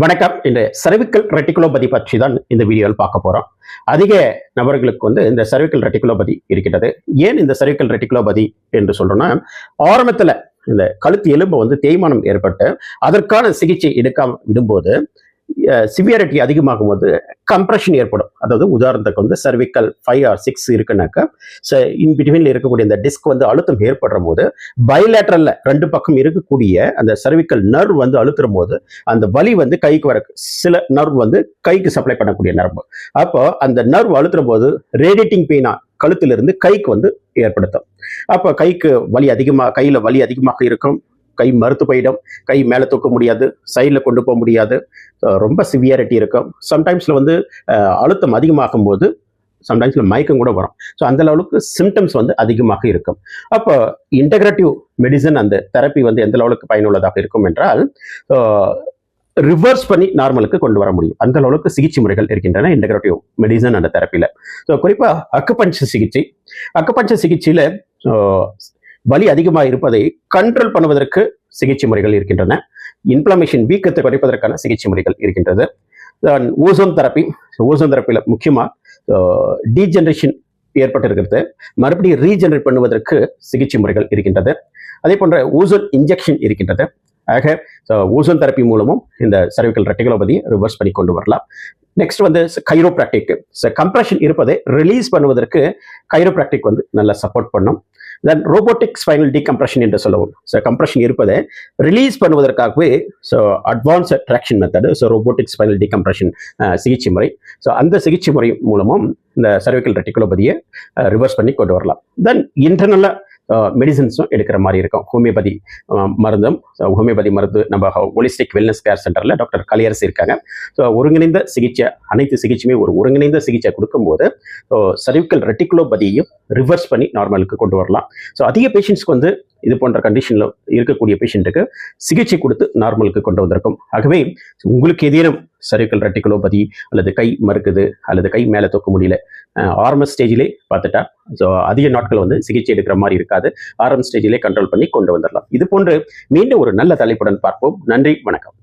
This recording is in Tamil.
வணக்கம். இந்த cervical reticulopathy பற்றி தான் இந்த வீடியோவில் பார்க்க போறோம். அதிக நபர்களுக்கு இந்த cervical reticulopathy இருக்கிறது. ஏன் இந்த cervical reticulopathy என்று சொல்றோம்னா, ஆரம்பத்துல இந்த கழுத்து எலும்பு தேய்மானம் ஏற்பட்டு அதற்கான சிகிச்சை எடுக்காம விடும்போது சிவியாரிட்டி அதிகமாகும் போது கம்ப்ரெஷன் ஏற்படும். அதாவது உதாரணத்துக்கு cervical 5 or 6 இருக்குனாக்கா இன் பிட்வீன்ல இருக்கக்கூடிய இந்த டிஸ்க் அழுத்தம் ஏற்படுற போது பைலேட்டரல்ல ரெண்டு பக்கம் இருக்கக்கூடிய அந்த cervical நர்வ் அழுத்துற போது அந்த வலி கைக்கு வர சில நர்வ் கைக்கு சப்ளை பண்ணக்கூடிய நர்வ். அப்போ அந்த நர்வ் அழுத்துற போது ரேடியேட்டிங் பெயினா கழுத்திலிருந்து கைக்கு ஏற்படுத்தும். அப்போ கைக்கு வலி கையில வலி அதிகமாக இருக்கும். கை மறுத்து போயிடும், கை மேலே தூக்க முடியாது, சைடில் கொண்டு போக முடியாது, ரொம்ப சிவியாரிட்டி இருக்கும். சம்டைம்ஸில் அழுத்தம் அதிகமாகும் போது சம்டைம்ஸில் மயக்கம் கூட வரும். ஸோ அந்த லெவலுக்கு சிம்டம்ஸ் அதிகமாக இருக்கும். அப்போ இன்டகிரேட்டிவ் மெடிசன் அந்த தெரப்பி எந்த லெவலுக்கு பயனுள்ளதாக இருக்கும் என்றால் ரிவர்ஸ் பண்ணி நார்மலுக்கு கொண்டு வர முடியும். அந்த அளவுக்கு சிகிச்சை முறைகள் இருக்கின்றன இன்டகிரேட்டிவ் மெடிசன் அந்த தெரப்பியில். ஸோ குறிப்பாக அக்குபஞ்சர் சிகிச்சையில் வலி அதிகமாக இருப்பதை கண்ட்ரோல் பண்ணுவதற்கு சிகிச்சை முறைகள் இருக்கின்றன. இன்ஃப்ளமேஷன் வீக்கத்தை குறைப்பதற்கான சிகிச்சை முறைகள் இருக்கின்றது. ஓசோன் தெரப்பியில் முக்கியமாக டீஜெனரேஷன் ஏற்பட்டிருக்கிறது, மறுபடியும் ரீஜெனரேட் பண்ணுவதற்கு சிகிச்சை முறைகள் இருக்கின்றது. அதே போன்ற ஓசோன் இன்ஜெக்ஷன் இருக்கின்றது. ஆக ஓசோன் தெரப்பி மூலமும் இந்த cervical reticulopathy ரிவர்ஸ் பண்ணி கொண்டு வரலாம். Next chiropractic. கம்ப்ரெஷன் இருப்பதை ரிலீஸ் பண்ணுவதற்கு கைரோப்ராக்டிக் நல்லா சப்போர்ட் பண்ணும். தென் ரோபோட்டிக் ஸ்பைனல் டீகம்ப்ரெஷன் என்று சொல்லுவோம். கம்ப்ரெஷன் இருப்பதை ரிலீஸ் பண்ணுவதற்காகவே advance traction method, robotic spinal decompression சிகிச்சை முறை. அந்த சிகிச்சை முறை மூலமும் இந்த cervical reticulopathy ரிவர்ஸ் பண்ணி கொண்டு வரலாம். தென் இன்டர்னலாக மெடிசன்ஸும் எடுக்கிற மாதிரி இருக்கும். ஹோமியோபதி மருந்து நம்ம ஹோலிஸ்டிக் வெல்னஸ் கேர் சென்டரில் டாக்டர் கலியரசு இருக்காங்க. ஸோ ஒருங்கிணைந்த சிகிச்சை, அனைத்து சிகிச்சையுமே ஒரு ஒருங்கிணைந்த சிகிச்சை கொடுக்கும்போது cervical reticulopathyயையும் ரிவர்ஸ் பண்ணி நார்மலுக்கு கொண்டு வரலாம். ஸோ அதிக பேஷண்ட்ஸ்க்கு இது போன்ற கண்டிஷனில் இருக்கக்கூடிய பேஷண்ட்டுக்கு சிகிச்சை கொடுத்து நார்மலுக்கு கொண்டு வந்திருக்கும். ஆகவே உங்களுக்கு ஏதேனும் cervical reticulopathy அல்லது கை மறுக்குது அல்லது கை மேலே தூக்க முடியல, ஆரம்ப ஸ்டேஜிலே பார்த்துட்டா ஸோ அதிக நாட்கள் சிகிச்சை எடுக்கிற மாதிரி இருக்காது. ஆரம்ப ஸ்டேஜிலே கண்ட்ரோல் பண்ணி கொண்டு வந்துடலாம். இது போன்று மீண்டும் ஒரு நல்ல தலைப்புடன் பார்ப்போம். நன்றி, வணக்கம்.